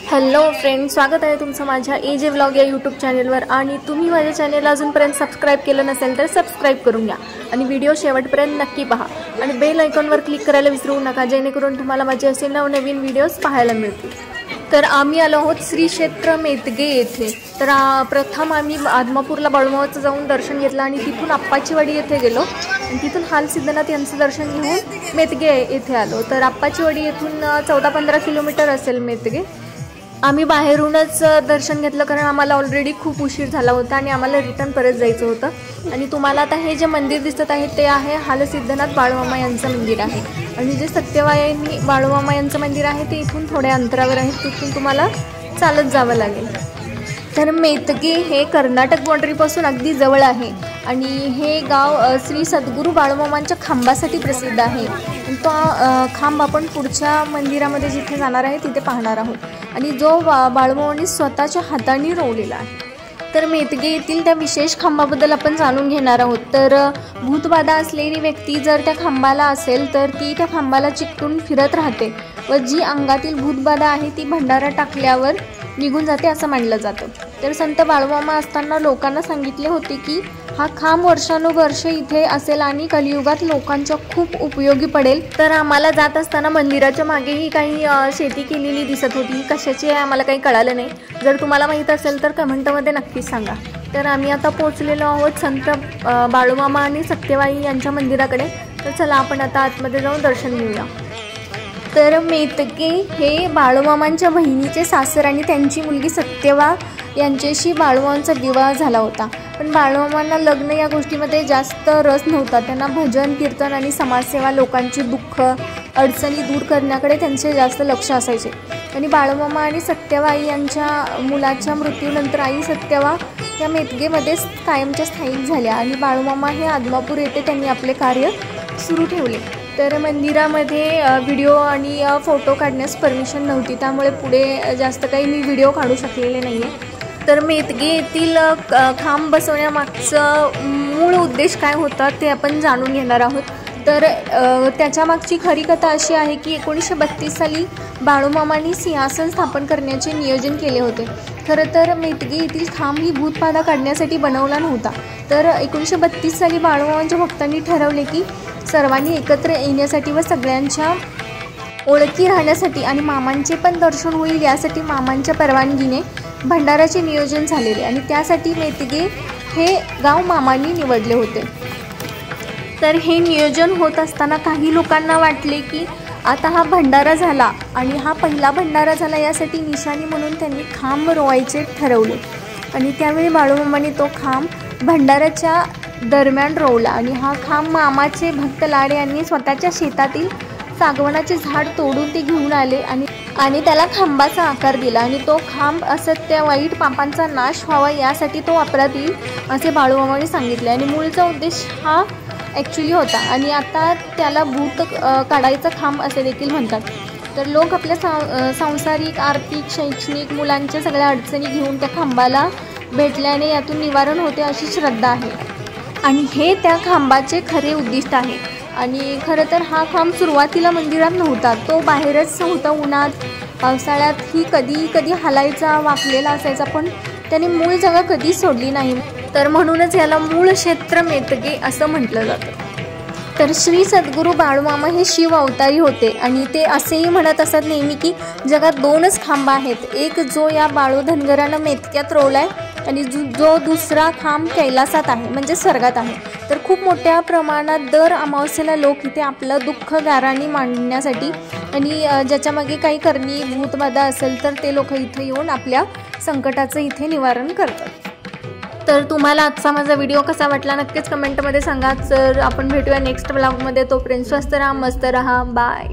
Hello friends, स्वागत आहे तुमचं माझ्या एजे व्लॉग या यूट्यूब चॅनलवर। आणि तुम्ही माझ्या चॅनलला अजूनपर्यंत सबस्क्राइब केलं नसेल तर सबस्क्राइब करून घ्या आणि व्हिडिओ शेवटपर्यंत नक्की पहा आणि बेल आयकॉनवर क्लिक करायला विसरू नका, जेणेकरून तुम्हाला माझे असे नवनवीन व्हिडिओज पाहायला मिळतील। तर आम्ही आलो आहोत श्री क्षेत्र मेतगे येथे। तर प्रथम आम्ही आदमापूरला बाळूमामाचं जाऊन दर्शन घेतलं आणि तिथून आप्पाचीवाडी येथे गेलो आणि तिथून हाल सिद्धनाथ यांचं दर्शन घेऊन मेतगे येथे आलो। तर आप्पाचीवाडी येथून 14-15 किलोमीटर असेल मेतगे। आम्ही बाहेरूनच दर्शन घेतलं कारण आम्हाला ऑलरेडी खूप उशीर झाला होता आणि आम्हाला रिटर्न परत जायचं होतं। आणि तुम्हाला आता हे जे मंदिर दिसत आहे ते आहे हाल सिद्धनाथ बाळूमामा यांचं मंदिर आहे आणि जे सत्यवायनी बाळूमामा यांचं मंदिर आहे ते इथून थोड्या अंतरावर आहे, तिथून तुम्हाला चालत जावं लागेल। तर मेतगे हे कर्नाटक बाँड्रीपासून अगदी जवळ आहे आणि हे गाव श्री सद्गुरू बाळूमामांच्या खांबासाठी प्रसिद्ध आहे। तो खांब आपण पुढच्या मंदिरामध्ये जिथे जाणार आहे तिथे पाहणार आहोत आणि जो बाळूमामांनी स्वतःच्या हाताने रोवलेला आहे। तर मेतगे येथील त्या विशेष खांबाबद्दल आपण जाणून घेणार आहोत। तर भूतबाधा असलेली व्यक्ती जर त्या खांबाला असेल तर ती त्या खांबाला चिकटून फिरत राहते व जी अंगातील भूतबाधा आहे ती भंडारा टाकल्यावर निघून जाते असं मानलं जातं। तर संत बाळूमामा असताना लोकांना सांगितले होते की हा खांब वर्षानुवर्ष इथे असेल आणि कलियुगात लोकांच्या खूप उपयोगी पडेल। तर आम्हाला जात असताना मंदिराच्या मागेही काही शेती केलेली दिसत होती, कशाची आहे आम्हाला काही कळालं नाही। जर तुम्हाला माहीत असेल तर कमेंटमध्ये नक्कीच सांगा। तर आम्ही आता पोहोचलेलो आहोत संत बाळूमामा आणि सत्यवाई यांच्या मंदिराकडे। तर चला आपण आता आतमध्ये जाऊन दर्शन घेऊया। तर मेतगे हे बाळूमामांच्या बहिणीचे सासर आणि त्यांची मुलगी सत्यवा यांच्याशी बाळूमामांचा विवाह झाला होता। पण बाळूमामांना लग्न या गोष्टीमध्ये जास्त रस नव्हता, त्यांना भजन कीर्तन आणि समाजसेवा, लोकांची दुःख अडचणी दूर करण्याकडे त्यांचे जास्त लक्ष असायचे। आणि बाळूमामा आणि सत्यवाई यांच्या मुलाच्या मृत्यूनंतर आई सत्यवा या मेतगेमध्येच कायमच्या स्थायिक झाल्या आणि बाळूमामा हे आदमापूर येथे त्यांनी आपले कार्य सुरू ठेवले। तर मंदिरामध्ये व्हिडिओ आणि फोटो काढण्यास परमिशन नव्हती, त्यामुळे पुढे जास्त काही मी व्हिडिओ काढू शकलेले नाही आहे। तर मेतगे येथील खांब बसवण्यामागचं मूळ उद्देश काय होता ते आपण जाणून घेणार आहोत। तर त्याच्यामागची खरी कथा अशी आहे की 1932 साली बाळूमामांनी सिंहासन स्थापन करण्याचे नियोजन केले होते। खरं तर मेतगे येथील खांब ही भूतबाधा काढण्यासाठी बनवला नव्हता। तर 1932 साली बाळूमामांच्या भक्तांनी ठरवले की सर्वांनी एकत्र येण्यासाठी व सगळ्यांच्या ओळखी राहण्यासाठी आणि मामांचे पण दर्शन होईल यासाठी मामांच्या परवानगीने भंडाराचे नियोजन झालेले आणि त्यासाठी मेतगे हे गाव मामांनी निवडले होते। तर हे नियोजन होत असताना काही लोकांना वाटले की आता हा भंडारा झाला आणि हा पहिला भंडारा झाला, यासाठी निशाणी म्हणून त्यांनी खांब रोवायचे ठरवले आणि त्यावेळी बाळूमामांनी तो खांब भंडाराच्या दरम्यान रोवला आणि हा खांब मामाचे भक्त लाड यांनी स्वतःच्या शेतातील सागवनाचे झाड तोडून ते घेऊन आले आणि त्याला खांबाचा आकार दिला आणि तो खांब असत्य वाईट पापांचा नाश व्हावा यासाठी तो वापरात येईल असे बाळूमामांनी सांगितले। आणि मूळचा उद्देश हा ॲक्च्युली होता आणि आता त्याला भूत काढायचा खांब असे देखील म्हणतात। तर लोक आपल्या सांसारिक, आर्थिक, शैक्षणिक, मुलांच्या सगळ्या अडचणी घेऊन त्या खांबाला भेटल्याने यातून निवारण होते अशी श्रद्धा आहे आणि हे त्या खांबाचे खरे उद्दिष्ट आहे। आणि खरं तर हा खांब सुरुवातीला मंदिरात नव्हता, तो बाहेरच होता, उन्हात पावसाळ्यातही कधी हलायचा, वाकलेला असायचा, पण त्याने मूळ जागा कधीच सोडली नाही। तर म्हणूनच याला मूळ क्षेत्र मेतगे असं म्हटलं जातं। तर श्री सद्गुरू बाळूमामा हे शिव अवतारी होते आणि ते असेही म्हणत असत नेहमी की जगात दोनच खांब आहेत, एक जो या बाळू धनगरानं मेतक्यात रोवलाय आणि जो दुसरा खांब कैलासात आहे म्हणजे स्वर्गात आहे। तर खूप मोठ्या प्रमाणात दर अमावस्येला लोक इथे आपलं दुःख गाराणी मांडण्यासाठी आणि ज्याच्यामागे काही करणी भूतबाधा असेल तर ते लोक इथे येऊन आपल्या संकटाचं इथे निवारण करतात। तर तुम्हाला आजचा माझा व्हिडिओ कसा वाटला नक्कीच कमेंटमध्ये सांगा। तर आपण भेटूया नेक्स्ट व्लॉगमध्ये, तोपर्यंत स्वस्त राहा, मस्त राहा, बाय।